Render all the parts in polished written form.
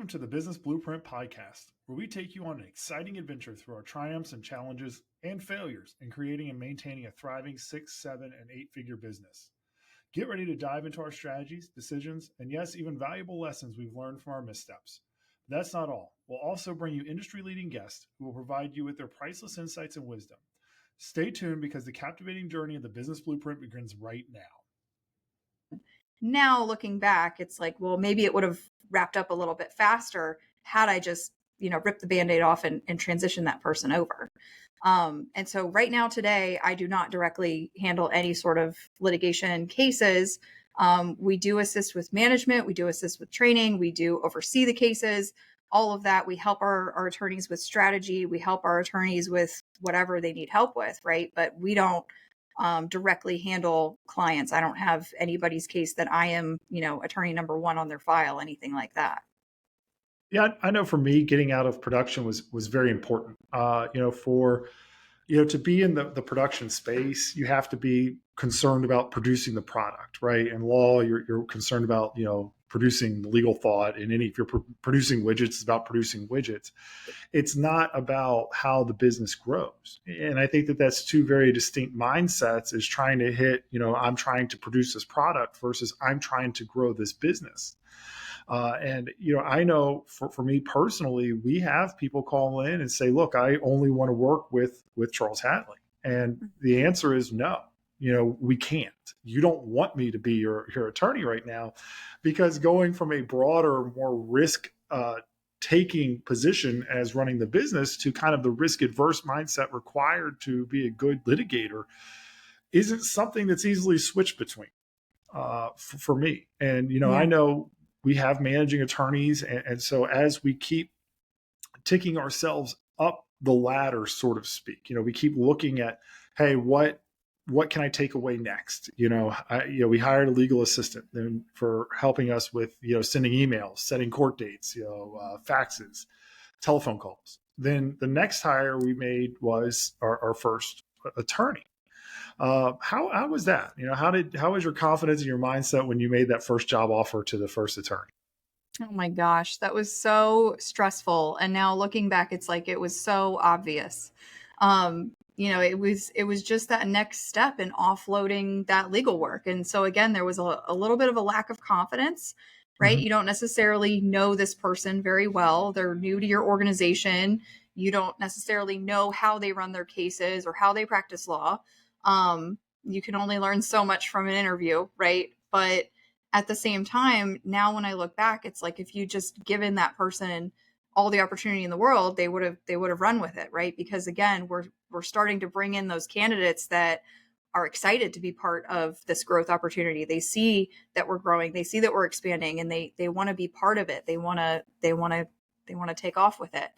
to the Business Blueprint Podcast, where we take you on an exciting adventure through our triumphs and challenges and failures in creating and maintaining a thriving 6, 7, and 8-figure business. Get ready to dive into our strategies, decisions, and yes, even valuable lessons we've learned from our missteps. But that's not all. We'll also bring you industry-leading guests who will provide you with their priceless insights and wisdom. Stay tuned because the captivating journey of the Business Blueprint begins right now. Now looking back, it's like, well, maybe it would have wrapped up a little bit faster had I just, ripped the Band-Aid off and transitioned that person over. And so right now today, I do not directly handle any sort of litigation cases. We do assist with management. We do assist with training. We do oversee the cases, all of that. We help our attorneys with strategy. We help our attorneys with whatever they need help with, right? But we don't directly handle clients. I don't have anybody's case that I am, attorney number one on their file, anything like that. Yeah, I know for me, getting out of production was very important. To be in the production space, you have to be concerned about producing the product, right? In law, you're concerned about, producing legal thought. And if you're producing widgets, it's about producing widgets. It's not about how the business grows. And I think that that's two very distinct mindsets, is trying to hit, I'm trying to produce this product versus I'm trying to grow this business. I know for me personally, we have people call in and say, look, I only want to work with Charles Hatley. And the answer is no, we can't. You don't want me to be your attorney right now, because going from a broader, more risk taking position as running the business to kind of the risk adverse mindset required to be a good litigator isn't something that's easily switched between for me. And, I know we have managing attorneys. And so as we keep ticking ourselves up the ladder, so to speak, we keep looking at, hey, what can I take away next? We hired a legal assistant for helping us with, sending emails, setting court dates, faxes, telephone calls. Then the next hire we made was our first attorney. How was that? How was your confidence and your mindset when you made that first job offer to the first attorney? Oh my gosh, that was so stressful. And now looking back, it's like, it was so obvious. It was just that next step in offloading that legal work. And so again, there was a little bit of a lack of confidence, right? Mm-hmm. You don't necessarily know this person very well. They're new to your organization. You don't necessarily know how they run their cases or how they practice law. You can only learn so much from an interview, right? But at the same time, now when I look back, it's like, if you just given that person all the opportunity in the world, they would have run with it, right? Because again, we're starting to bring in those candidates that are excited to be part of this growth opportunity. They see that we're growing, they see that we're expanding, and they want to be part of it. They want to take off with it.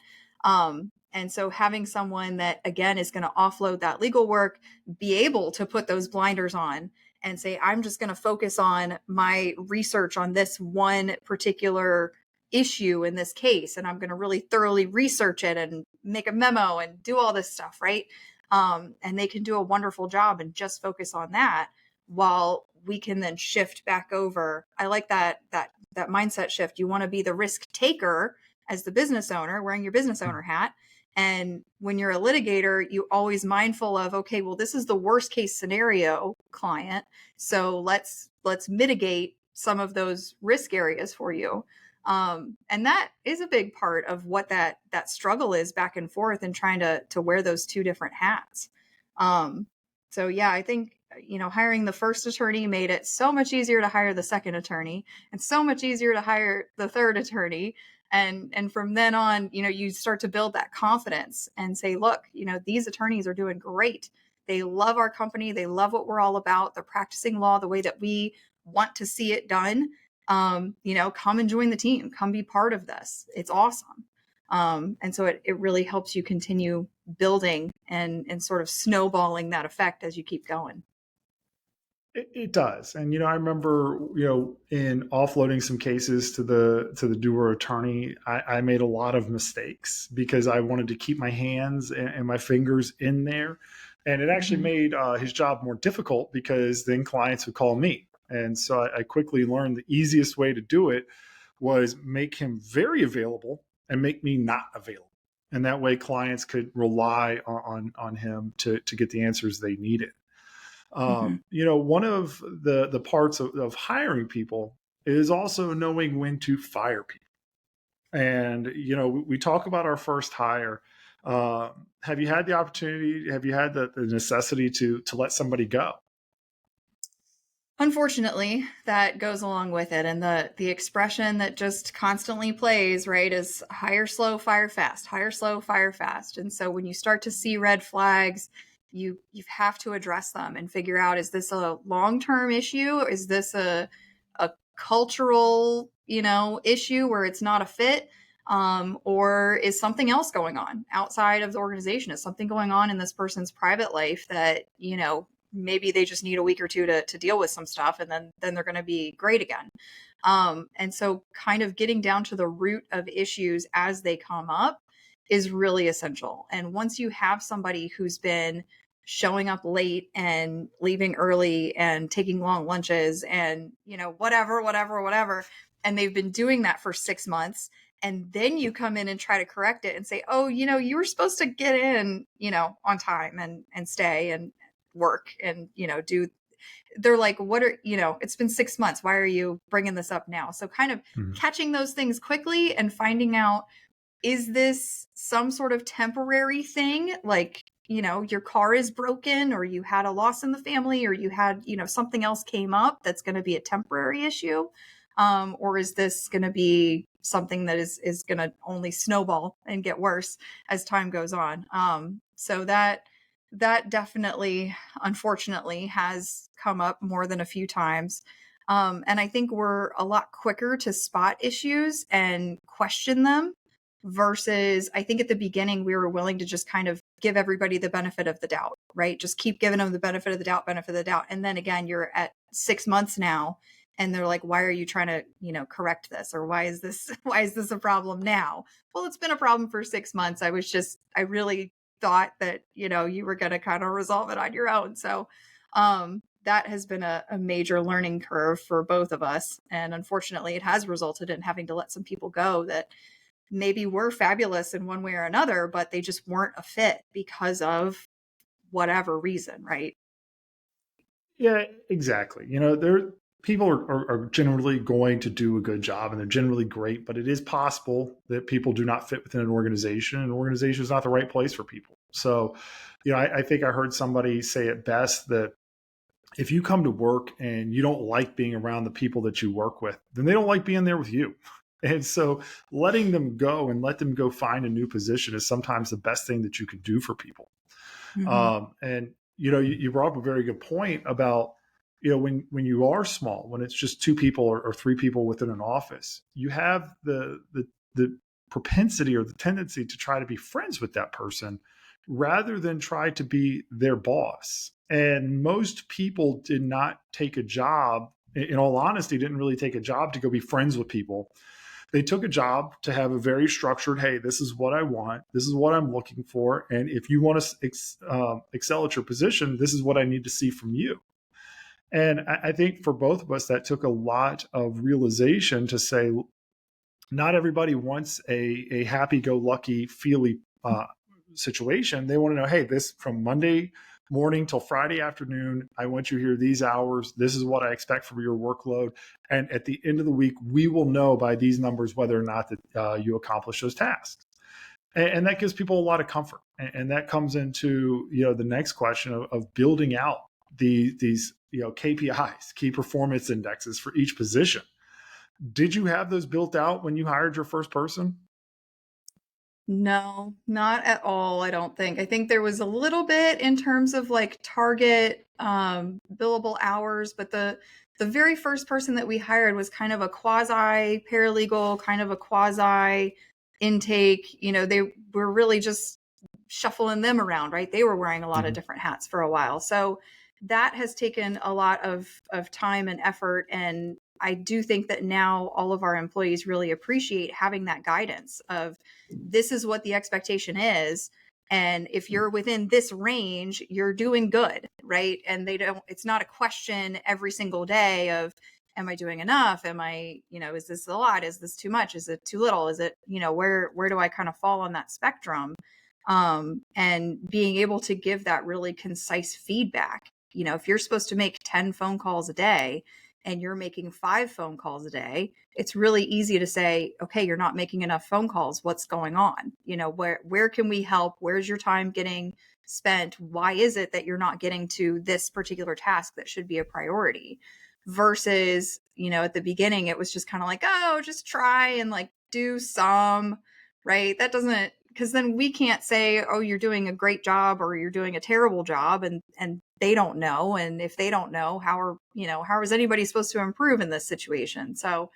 And so having someone that, again, is going to offload that legal work, be able to put those blinders on and say, I'm just going to focus on my research on this one particular issue in this case, and I'm going to really thoroughly research it and make a memo and do all this stuff, right? And they can do a wonderful job and just focus on that, while we can then shift back over. I like that mindset shift. You want to be the risk taker as the business owner, wearing your business owner hat. And when you're a litigator, you're always mindful of, okay, well, this is the worst case scenario, client. So let's mitigate some of those risk areas for you. And that is a big part of what that struggle is back and forth, and trying to wear those two different hats. So yeah, I think, hiring the first attorney made it so much easier to hire the second attorney, and so much easier to hire the third attorney. And from then on, you start to build that confidence and say, look, these attorneys are doing great. They love our company. They love what we're all about. They're practicing law the way that we want to see it done. Come and join the team. Come be part of this. It's awesome. And so it really helps you continue building and sort of snowballing that effect as you keep going. It does. And, I remember, in offloading some cases to the doer attorney, I made a lot of mistakes because I wanted to keep my hands and my fingers in there. And it actually made his job more difficult, because then clients would call me. And so I quickly learned the easiest way to do it was make him very available and make me not available. And that way clients could rely on him to get the answers they needed. Mm-hmm. One of the parts of hiring people is also knowing when to fire people. And, we talk about our first hire. Have you had the opportunity, have you had the necessity to let somebody go? Unfortunately, that goes along with it. And the expression that just constantly plays, right, is hire slow, fire fast, hire slow, fire fast. And so when you start to see red flags, you have to address them and figure out, is this a long-term issue? Is this a cultural, issue where it's not a fit? Or is something else going on outside of the organization? Is something going on in this person's private life that, maybe they just need a week or two to deal with some stuff, and then they're going to be great again. And so kind of getting down to the root of issues as they come up is really essential. And once you have somebody who's been showing up late and leaving early and taking long lunches and, whatever, and they've been doing that for 6 months, and then you come in and try to correct it and say, oh, you were supposed to get in, on time and stay and work and, they're like, it's been 6 months. Why are you bringing this up now? So kind of catching those things quickly and finding out, is this some sort of temporary thing? Like, your car is broken, or you had a loss in the family, or you had, something else came up that's going to be a temporary issue. Or is this going to be something that is going to only snowball and get worse as time goes on? So that definitely, unfortunately, has come up more than a few times. And I think we're a lot quicker to spot issues and question them versus, I think at the beginning, we were willing to just kind of give everybody the benefit of the doubt, right? Just keep giving them the benefit of the doubt. And then again, you're at 6 months now, and they're like, why are you trying to, correct this? Or why is this a problem now? Well, it's been a problem for 6 months. I really thought that, you were going to kind of resolve it on your own. So that has been a major learning curve for both of us. And unfortunately, it has resulted in having to let some people go that maybe were fabulous in one way or another, but they just weren't a fit because of whatever reason, right? Yeah, exactly. People are generally going to do a good job and they're generally great, but it is possible that people do not fit within an organization, and an organization is not the right place for people. So, I think I heard somebody say it best, that if you come to work and you don't like being around the people that you work with, then they don't like being there with you. And so letting them go and let them go find a new position is sometimes the best thing that you can do for people. Mm-hmm. And you brought up a very good point about, when you are small, when it's just two people or three people within an office, you have the propensity or the tendency to try to be friends with that person rather than try to be their boss. And most people did not take a job, in all honesty, didn't really take a job to go be friends with people. They took a job to have a very structured, hey, this is what I want, this is what I'm looking for, and if you want to excel at your position, this is what I need to see from you. And I think for both of us, that took a lot of realization to say, not everybody wants a happy-go-lucky, feely situation. They want to know, hey, this from Monday morning till Friday afternoon, I want you here these hours. This is what I expect from your workload. And at the end of the week, we will know by these numbers whether or not that you accomplish those tasks. And that gives people a lot of comfort. And that comes into, the next question of building out these KPIs, key performance indexes for each position. Did you have those built out when you hired your first person? No, not at all, I don't think. I think there was a little bit in terms of like target billable hours, but the very first person that we hired was kind of a quasi paralegal, kind of a quasi intake. They were really just shuffling them around, right? They were wearing a lot of different hats for a while. So that has taken a lot of time and effort. And I do think that now all of our employees really appreciate having that guidance of, this is what the expectation is. And if you're within this range, you're doing good, right? And it's not a question every single day of, am I doing enough? Am I, is this a lot? Is this too much? Is it too little? Is it, where do I kind of fall on that spectrum? And being able to give that really concise feedback. If you're supposed to make 10 phone calls a day and you're making 5 phone calls a day, it's really easy to say, okay, you're not making enough phone calls. What's going on? Where can we help? Where's your time getting spent? Why is it that you're not getting to this particular task that should be a priority? Versus, at the beginning, it was just kind of like, oh, just try and like do some, right? That doesn't, because then we can't say, oh, you're doing a great job or you're doing a terrible job, and they don't know. And if they don't know, how is anybody supposed to improve in this situation? So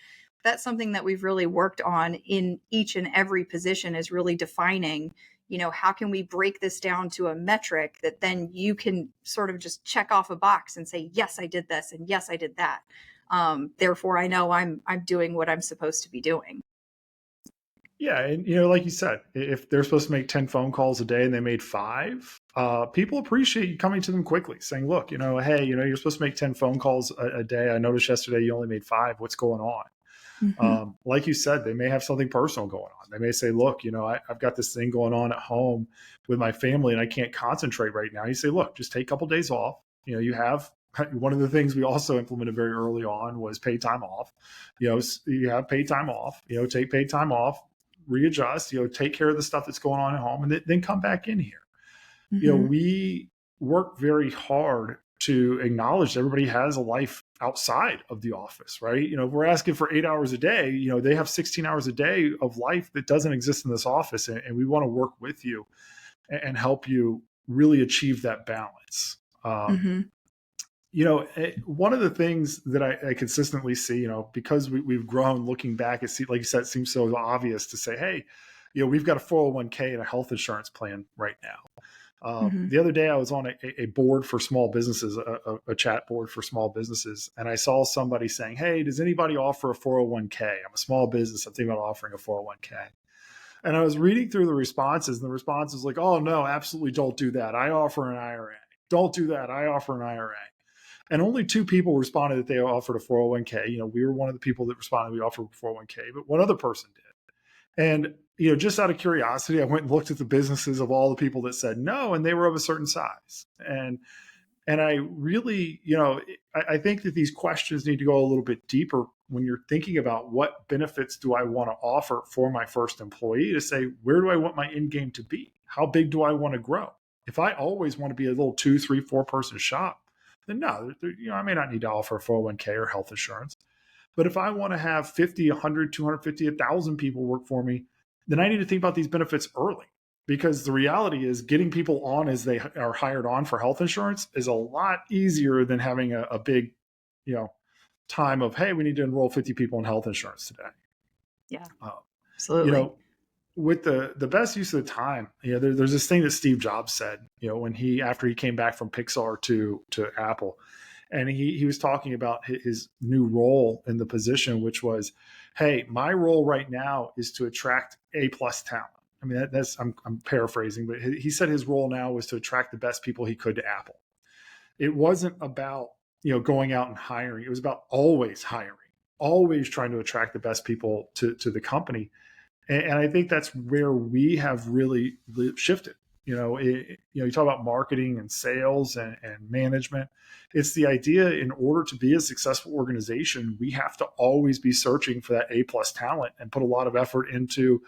that's something that we've really worked on in each and every position, is really defining, how can we break this down to a metric that then you can sort of just check off a box and say, yes, I did this, and yes, I did that. Therefore, I know I'm doing what I'm supposed to be doing. Yeah, and like you said, if they're supposed to make 10 phone calls a day and they made 5, people appreciate you coming to them quickly, saying, "Look, hey, you're supposed to make 10 phone calls a day. I noticed yesterday you only made 5. What's going on?" Mm-hmm. Like you said, they may have something personal going on. They may say, "Look, I've got this thing going on at home with my family, and I can't concentrate right now." You say, "Look, just take a couple days off. You have." One of the things we also implemented very early on was paid time off. You have paid time off. Take paid time off, readjust. Take care of the stuff that's going on at home, and then come back in here. Mm-hmm. We work very hard to acknowledge that everybody has a life outside of the office, right? If we're asking for 8 hours a day, they have 16 hours a day of life that doesn't exist in this office. And we want to work with you and help you really achieve that balance. Mm-hmm. One of the things that I consistently see, because we've grown looking back, like you said, it seems so obvious to say, hey, we've got a 401k and a health insurance plan right now. Mm-hmm. The other day I was on a board for small businesses, a chat board for small businesses. And I saw somebody saying, hey, does anybody offer a 401k? I'm a small business. I'm thinking about offering a 401k. And I was reading through the responses, and the response was like, oh, no, absolutely don't do that. I offer an IRA. Don't do that. I offer an IRA. And only 2 people responded that they offered a 401k. We were one of the people that responded we offered a 401k, but one other person did. And, just out of curiosity, I went and looked at the businesses of all the people that said no, and they were of a certain size. And I really, I think that these questions need to go a little bit deeper when you're thinking about what benefits do I want to offer for my first employee, to say, where do I want my end game to be? How big do I want to grow? If I always want to be a little 2, 3, 4 person shop, then no, I may not need to offer a 401k or health insurance. But if I want to have 50, 100, 250, 1,000 people work for me, then I need to think about these benefits early, because the reality is getting people on as they are hired on for health insurance is a lot easier than having a big, time of, hey, we need to enroll 50 people in health insurance today. Yeah, Uh, absolutely. with the best use of the time, there's this thing that Steve Jobs said, when after he came back from Pixar to Apple. And he was talking about his new role in the position, which was, hey, my role right now is to attract A+ talent. I mean, I'm paraphrasing, but he said his role now was to attract the best people he could to Apple. It wasn't about, going out and hiring. It was about always hiring, always trying to attract the best people to the company. And I think that's where we have really shifted. You talk about marketing and sales and management. It's the idea, in order to be a successful organization, we have to always be searching for that A+ talent and put a lot of effort into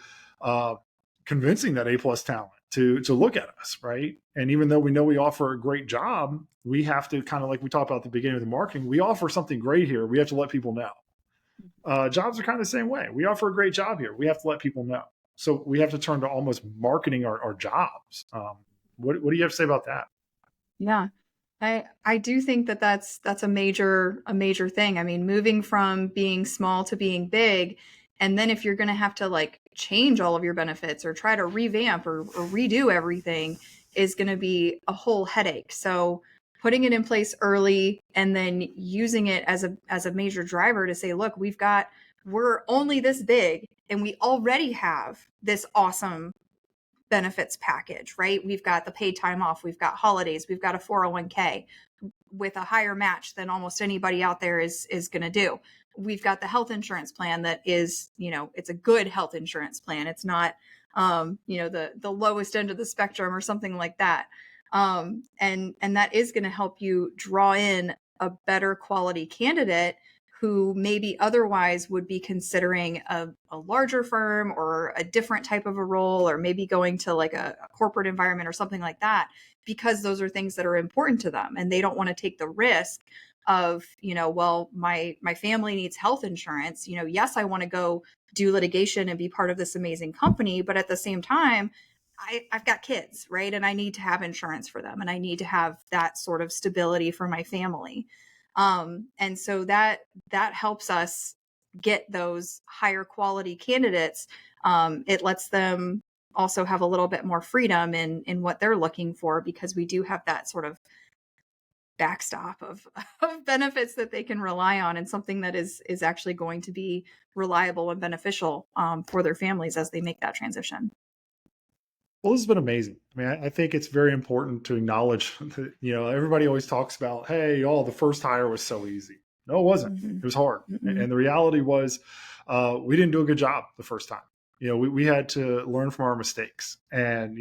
convincing that A+ talent to look at us, right? And even though we know we offer a great job, we have to, kind of like we talked about at the beginning of the marketing, we offer something great here. We have to let people know. Jobs are kind of the same way. We offer a great job here. We have to let people know. So we have to turn to almost marketing our jobs. What do you have to say about that? Yeah. I do think that that's a major thing. I mean, moving from being small to being big, and then if you're going to have to like change all of your benefits or try to revamp or redo everything, is going to be a whole headache. So putting it in place early and then using it as a major driver to say, look, we're only this big and we already have this awesome benefits package, right? We've got the paid time off, we've got holidays, we've got a 401k with a higher match than almost anybody out there is going to do. We've got the health insurance plan that is, it's a good health insurance plan. It's not, the lowest end of the spectrum or something like that. And that is going to help you draw in a better quality candidate who maybe otherwise would be considering a larger firm or a different type of a role, or maybe going to like a corporate environment or something like that, because those are things that are important to them. And they don't want to take the risk of, well, my family needs health insurance. Yes, I want to go do litigation and be part of this amazing company, but at the same time, I've got kids, right? And I need to have insurance for them, and I need to have that sort of stability for my family. And so that helps us get those higher quality candidates. It lets them also have a little bit more freedom in what they're looking for, because we do have that sort of backstop of benefits that they can rely on, and something that is actually going to be reliable and beneficial for their families as they make that transition. Well, this has been amazing. I mean, I think it's very important to acknowledge that, everybody always talks about, hey, the first hire was so easy. No, it wasn't. Mm-hmm. It was hard. Mm-hmm. And the reality was we didn't do a good job the first time. We had to learn from our mistakes, and,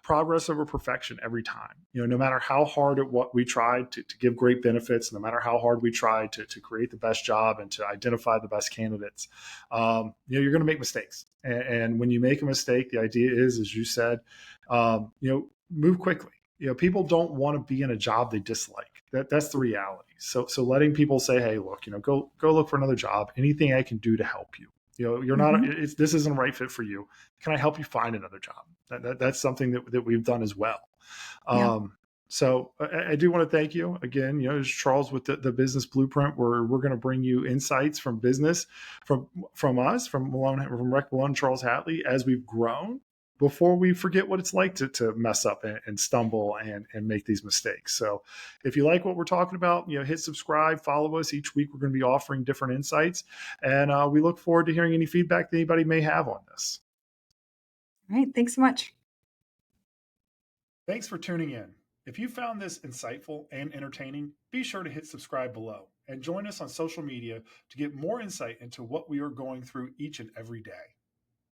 progress over perfection every time. No matter how hard what we tried to give great benefits, no matter how hard we tried to create the best job and to identify the best candidates, you're going to make mistakes. And when you make a mistake, the idea is, as you said, move quickly. People don't want to be in a job they dislike. That's the reality. So letting people say, hey, look, go look for another job. Anything I can do to help you. You're not, this isn't a right fit for you. Can I help you find another job? That's something that we've done as well. Yeah. So I do want to thank you again. It's Charles with the Business Blueprint, where we're going to bring you insights from business, from us, from Rec Melone, Charles Hatley, as we've grown, before we forget what it's like to mess up and stumble and make these mistakes. So if you like what we're talking about, hit subscribe, follow us. Each week we're going to be offering different insights, and we look forward to hearing any feedback that anybody may have on this. All right. Thanks so much. Thanks for tuning in. If you found this insightful and entertaining, be sure to hit subscribe below and join us on social media to get more insight into what we are going through each and every day.